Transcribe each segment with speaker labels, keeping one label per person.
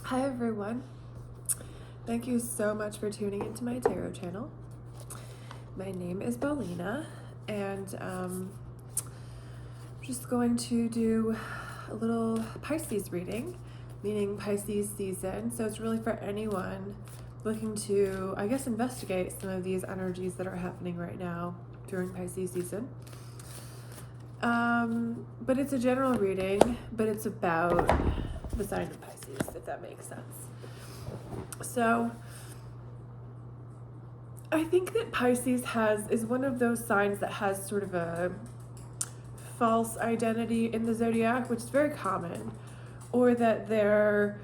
Speaker 1: Hi everyone. Thank you so much for tuning into my tarot channel. My name is Bolina, and I'm just going to do a little Pisces reading, meaning Pisces season. So it's really for anyone looking to, I guess, investigate some of these energies that are happening right now during Pisces season. But it's a general reading, but it's about the sign of Pisces, if that makes sense. So I think that Pisces is one of those signs that has sort of a false identity in the zodiac, which is very common, or that there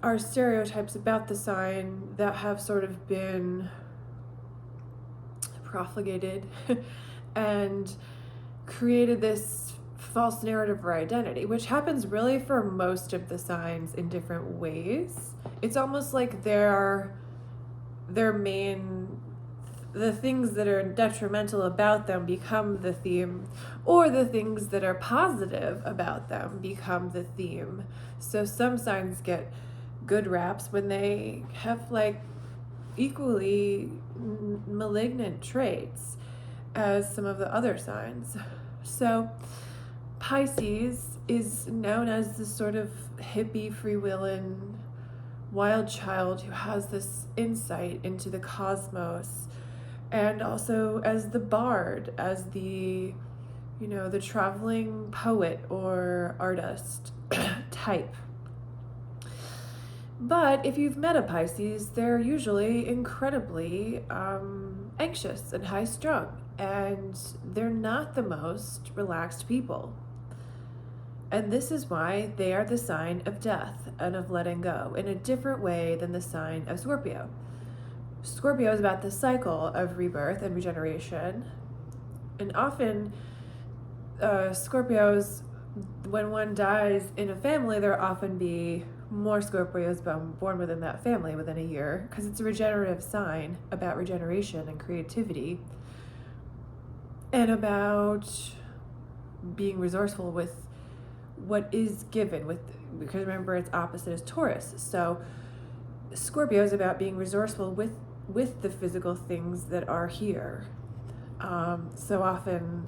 Speaker 1: are stereotypes about the sign that have sort of been profligated and created this false narrative or identity, which happens really for most of the signs in different ways. It's almost like the things that are detrimental about them become the theme, or the things that are positive about them become the theme. So some signs get good raps when they have like equally malignant traits as some of the other signs. So Pisces is known as this sort of hippie, freewheeling wild child who has this insight into the cosmos, and also as the bard, as the traveling poet or artist type. But if you've met a Pisces, they're usually incredibly anxious and high-strung, and they're not the most relaxed people. And this is why they are the sign of death and of letting go in a different way than the sign of Scorpio. Scorpio is about the cycle of rebirth and regeneration. And often Scorpios, when one dies in a family, there often be more Scorpios born within that family within a year, because it's a regenerative sign about regeneration and creativity and about being resourceful with what is given, because remember its opposite is Taurus. So Scorpio is about being resourceful with the physical things that are here. So often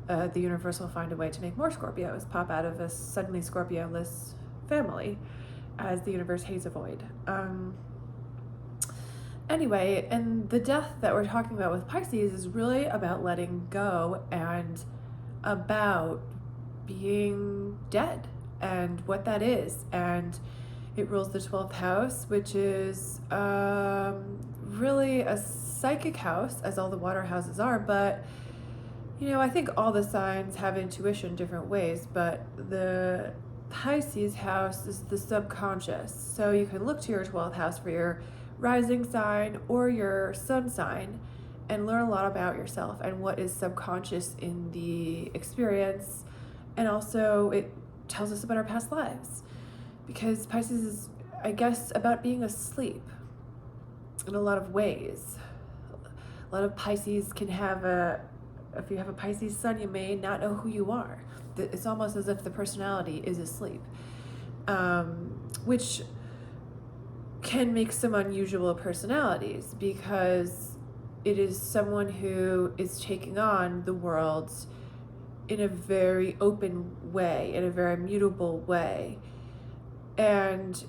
Speaker 1: the universe will find a way to make more Scorpios pop out of a suddenly Scorpio-less family, as the universe hates a void. Anyway, and the death that we're talking about with Pisces is really about letting go and about being dead and what that is. And it rules the 12th house, which is really a psychic house, as all the water houses are. But I think all the signs have intuition different ways, but the Pisces house is the subconscious. So you can look to your 12th house for your rising sign or your sun sign and learn a lot about yourself and what is subconscious in the experience. And also it tells us about our past lives, because Pisces is, I guess, about being asleep in a lot of ways. A lot of Pisces can have if you have a Pisces sun, you may not know who you are. It's almost as if the personality is asleep, which can make some unusual personalities, because it is someone who is taking on the world in a very open way, in a very mutable way. And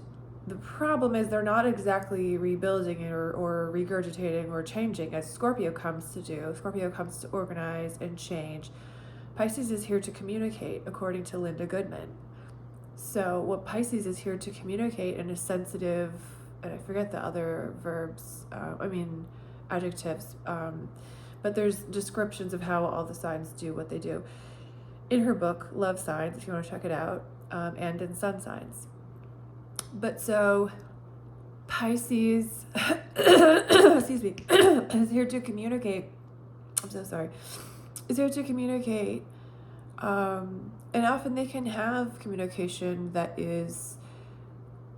Speaker 1: the problem is they're not exactly rebuilding it or regurgitating or changing, as Scorpio comes to do. Scorpio comes to organize and change. Pisces is here to communicate, according to Linda Goodman. So what Pisces is here to communicate in a sensitive, and I forget the other verbs, adjectives, but there's descriptions of how all the signs do what they do in her book, Love Signs, if you want to check it out, and in Sun Signs. But so Pisces, excuse me, is here to communicate. I'm so sorry. Is here to communicate, and often they can have communication that is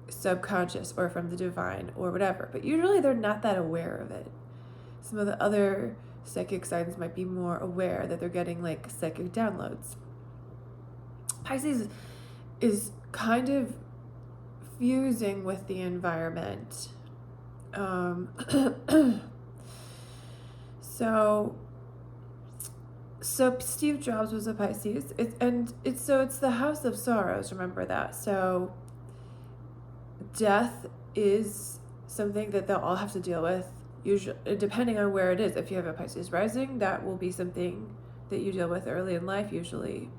Speaker 1: subconscious or from the divine or whatever, but usually they're not that aware of it. Some of the other psychic signs might be more aware that they're getting like psychic downloads. Pisces is kind of fusing with the environment. So Steve Jobs was a Pisces, it's the house of sorrows. Remember that. So death is something that they'll all have to deal with. Usually, depending on where it is. If you have a Pisces rising, that will be something that you deal with early in life. Usually,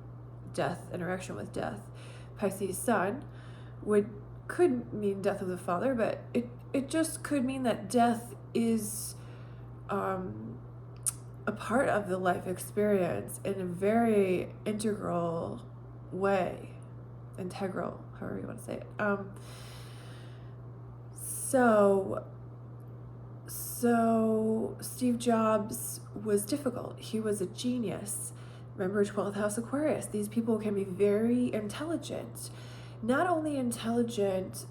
Speaker 1: death, interaction with death. Pisces sun could mean death of the father, but it just could mean that death is a part of the life experience in a very integral way. Integral, however you want to say it. So Steve Jobs was difficult. He was a genius. Remember, 12th house Aquarius. These people can be very intelligent. Not only intelligent,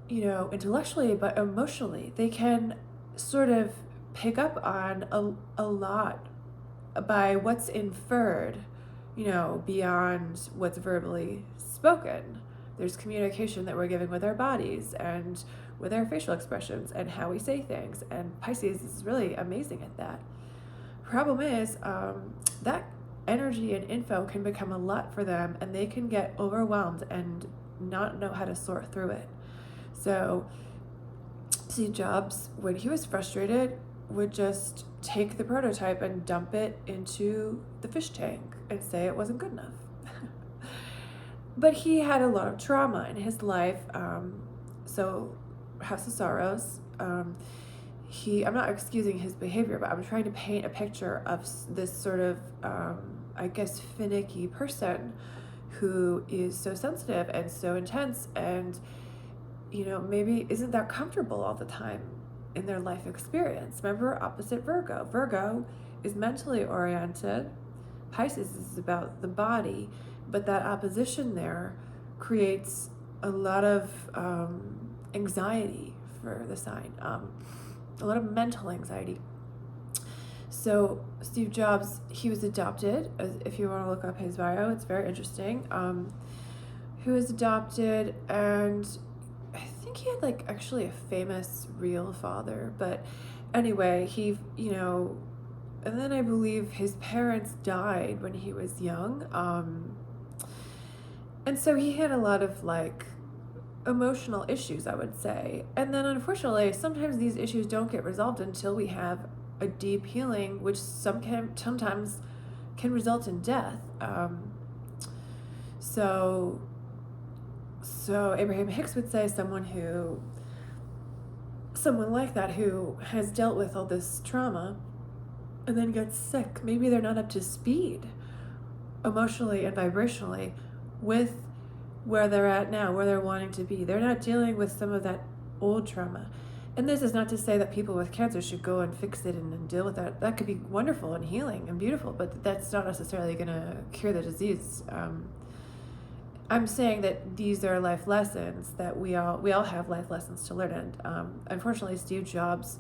Speaker 1: intellectually, but emotionally. They can sort of pick up on a lot by what's inferred, beyond what's verbally spoken. There's communication that we're giving with our bodies and with our facial expressions and how we say things. And Pisces is really amazing at that. Problem is, that energy and info can become a lot for them, and they can get overwhelmed and not know how to sort through it. So Steve Jobs, when he was frustrated, would just take the prototype and dump it into the fish tank and say it wasn't good enough. But he had a lot of trauma in his life. So House of Sorrows, I'm not excusing his behavior, but I'm trying to paint a picture of this sort of, finicky person who is so sensitive and so intense and, maybe isn't that comfortable all the time in their life experience. Remember, opposite Virgo. Virgo is mentally oriented. Pisces is about the body, but that opposition there creates a lot of anxiety for the sign, a lot of mental anxiety. So Steve Jobs, he was adopted. If you want to look up his bio, it's very interesting. He was adopted, and I think he had actually a famous real father, but anyway, and then I believe his parents died when he was young. And so he had a lot of emotional issues, I would say. And then unfortunately, sometimes these issues don't get resolved until we have a deep healing, which sometimes can result in death. So Abraham Hicks would say someone like that who has dealt with all this trauma and then gets sick, maybe they're not up to speed emotionally and vibrationally with where they're at now, where they're wanting to be. They're not dealing with some of that old trauma. And this is not to say that people with cancer should go and fix it and deal with that. That could be wonderful and healing and beautiful, but that's not necessarily going to cure the disease. I'm saying that these are life lessons that we all have life lessons to learn. And unfortunately, Steve Jobs,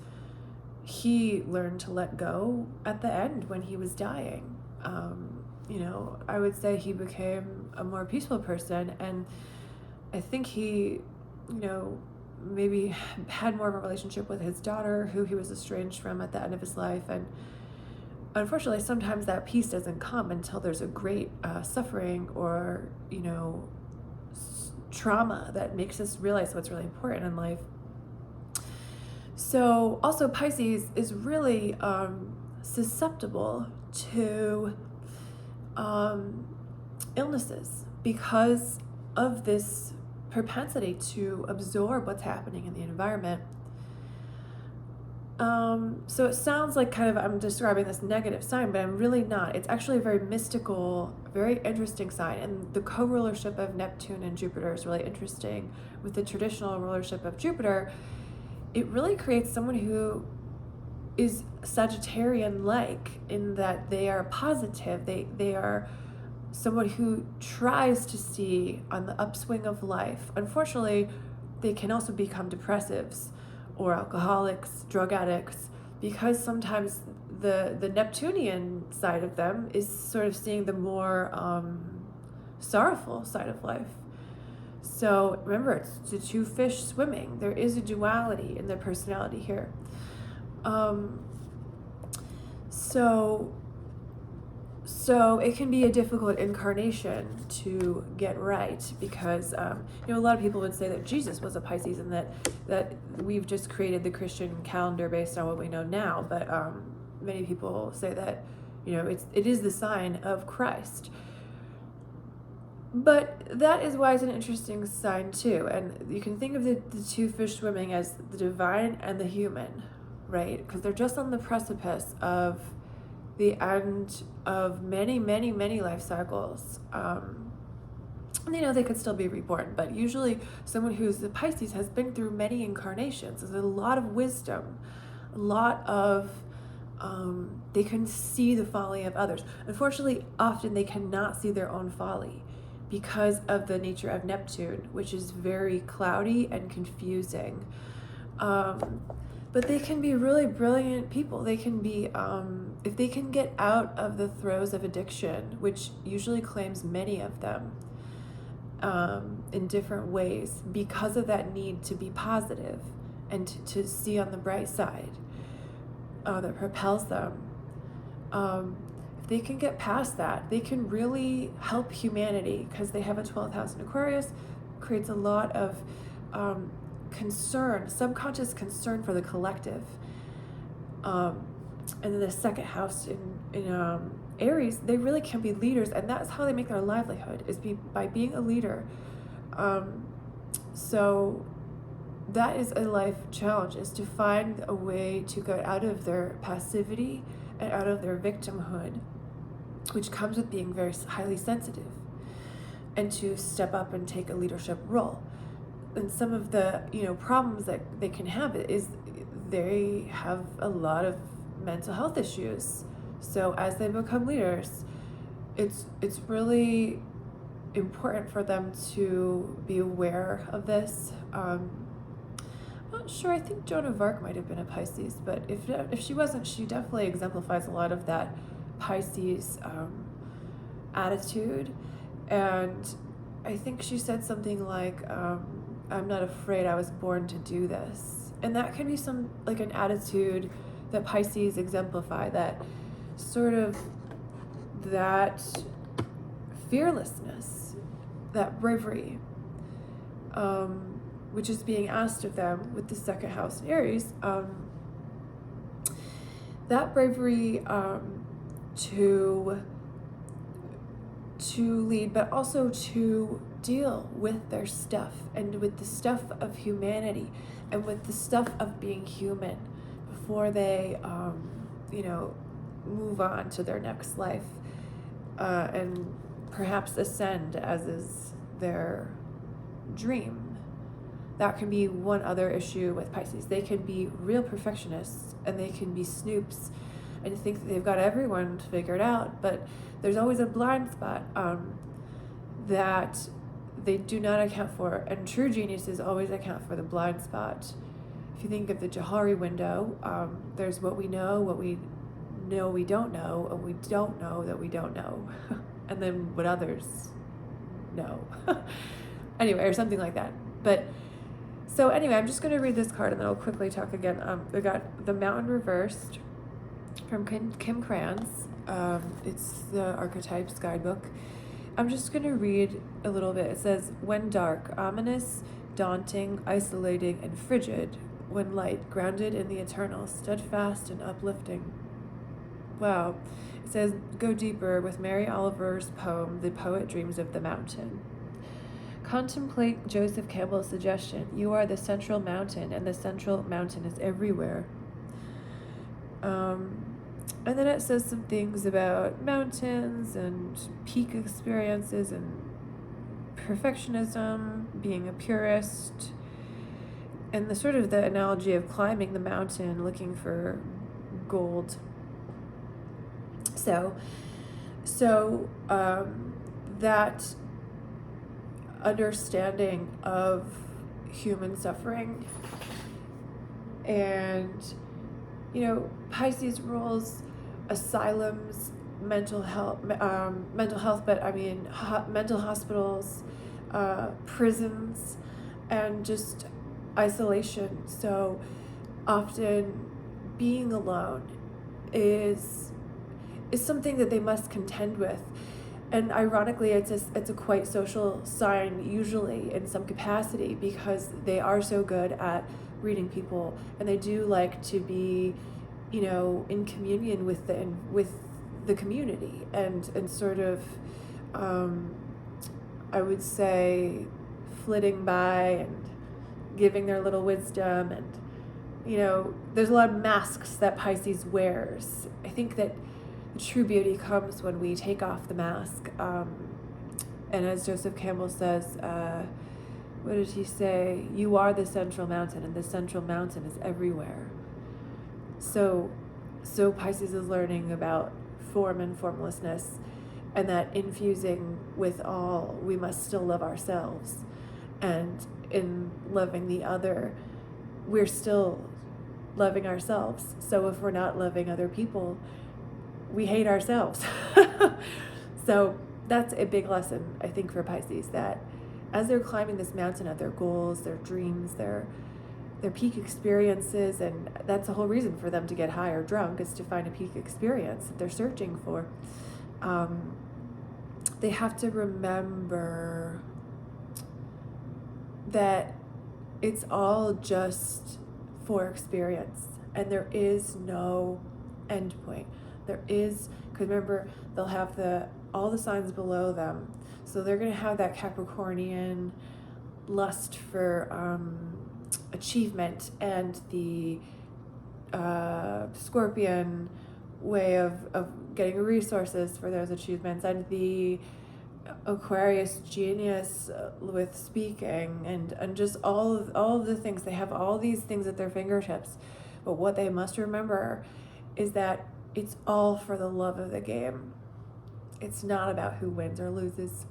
Speaker 1: he learned to let go at the end when he was dying. I would say he became a more peaceful person, and I think he, maybe had more of a relationship with his daughter, who he was estranged from at the end of his life. And unfortunately, sometimes that peace doesn't come until there's a great suffering or, trauma that makes us realize what's really important in life. So also Pisces is really susceptible to illnesses because of this propensity to absorb what's happening in the environment. So it sounds like I'm describing this negative sign, but I'm really not. It's actually a very mystical, very interesting sign. And the co-rulership of Neptune and Jupiter is really interesting. With the traditional rulership of Jupiter, it really creates someone who is Sagittarian-like in that they are positive. They are someone who tries to see on the upswing of life. Unfortunately, they can also become depressives or alcoholics, drug addicts, because sometimes the Neptunian side of them is sort of seeing the more sorrowful side of life. So remember, it's the two fish swimming. There is a duality in their personality here. So it can be a difficult incarnation to get right, because a lot of people would say that Jesus was a Pisces, and that we've just created the Christian calendar based on what we know now. But many people say that it is the sign of Christ. But that is why it's an interesting sign too. And you can think of the two fish swimming as the divine and the human, right? Because they're just on the precipice of the end of many, many, many life cycles. They could still be reborn, but usually someone who's the Pisces has been through many incarnations. There's a lot of wisdom, a lot of, they can see the folly of others. Unfortunately, often they cannot see their own folly because of the nature of Neptune, which is very cloudy and confusing. But they can be really brilliant people. They can be, if they can get out of the throes of addiction, which usually claims many of them in different ways, because of that need to be positive and to see on the bright side that propels them. If they can get past that, they can really help humanity, because they have a 12th house in Aquarius, creates a lot of concern, subconscious concern for the collective. And then the second house in Aries, they really can be leaders, and that's how they make their livelihood, is by being a leader. So that is a life challenge, is to find a way to get out of their passivity and out of their victimhood, which comes with being very highly sensitive, and to step up and take a leadership role. And some of the problems that they can have is they have a lot of mental health issues. So as they become leaders, it's really important for them to be aware of this. I'm not sure. I think Joan of Arc might have been a Pisces, but if she wasn't, she definitely exemplifies a lot of that Pisces attitude. And I think she said something like, I'm not afraid, I was born to do this. And that can be an attitude that Pisces exemplify, that sort of that fearlessness, that bravery, which is being asked of them with the second house in Aries. That bravery to lead, but also to deal with their stuff, and with the stuff of humanity, and with the stuff of being human, before they move on to their next life, and perhaps ascend, as is their dream. That can be one other issue with Pisces. They can be real perfectionists, and they can be snoops and think that they've got everyone figured out, but there's always a blind spot that they do not account for, and true geniuses always account for the blind spot. If you think of the Johari window, there's what we know we don't know, and we don't know that we don't know, and then what others know. Anyway, or something like that. But so anyway, I'm just going to read this card, and then I'll quickly talk again. We got the Mountain reversed from Kim Kranz. It's the Archetypes guidebook. I'm just going to read a little bit. It says, when dark, ominous, daunting, isolating, and frigid; when light, grounded in the eternal, steadfast and uplifting. Wow. It says, go deeper with Mary Oliver's poem, The Poet Dreams of the Mountain. Contemplate Joseph Campbell's suggestion. You are the central mountain, and the central mountain is everywhere. And then it says some things about mountains and peak experiences and perfectionism, being a purist, and the sort of the analogy of climbing the mountain looking for gold. So that understanding of human suffering, and Pisces rules asylums, mental health, but I mean mental hospitals, prisons and just isolation. So often being alone is something that they must contend with. And ironically, it's a quite social sign, usually in some capacity, because they are so good at reading people, and they do like to be, in communion with the community, and sort of, I would say, flitting by and giving their little wisdom. And there's a lot of masks that Pisces wears. I think that the true beauty comes when we take off the mask. And as Joseph Campbell says, what did he say? You are the central mountain, and the central mountain is everywhere. So Pisces is learning about form and formlessness, and that infusing with all, we must still love ourselves. And in loving the other, we're still loving ourselves. So if we're not loving other people, we hate ourselves. So that's a big lesson, I think, for Pisces, that as they're climbing this mountain of their goals, their dreams, their peak experiences, and that's the whole reason for them to get high or drunk, is to find a peak experience that they're searching for. They have to remember that it's all just for experience, and there is no end point. There is, because remember, they'll have all the signs below them, so they're going to have that Capricornian lust for achievement, and the Scorpion way of getting resources for those achievements, and the Aquarius genius with speaking, and just all of the things. They have all these things at their fingertips, but what they must remember is that it's all for the love of the game. It's not about who wins or loses.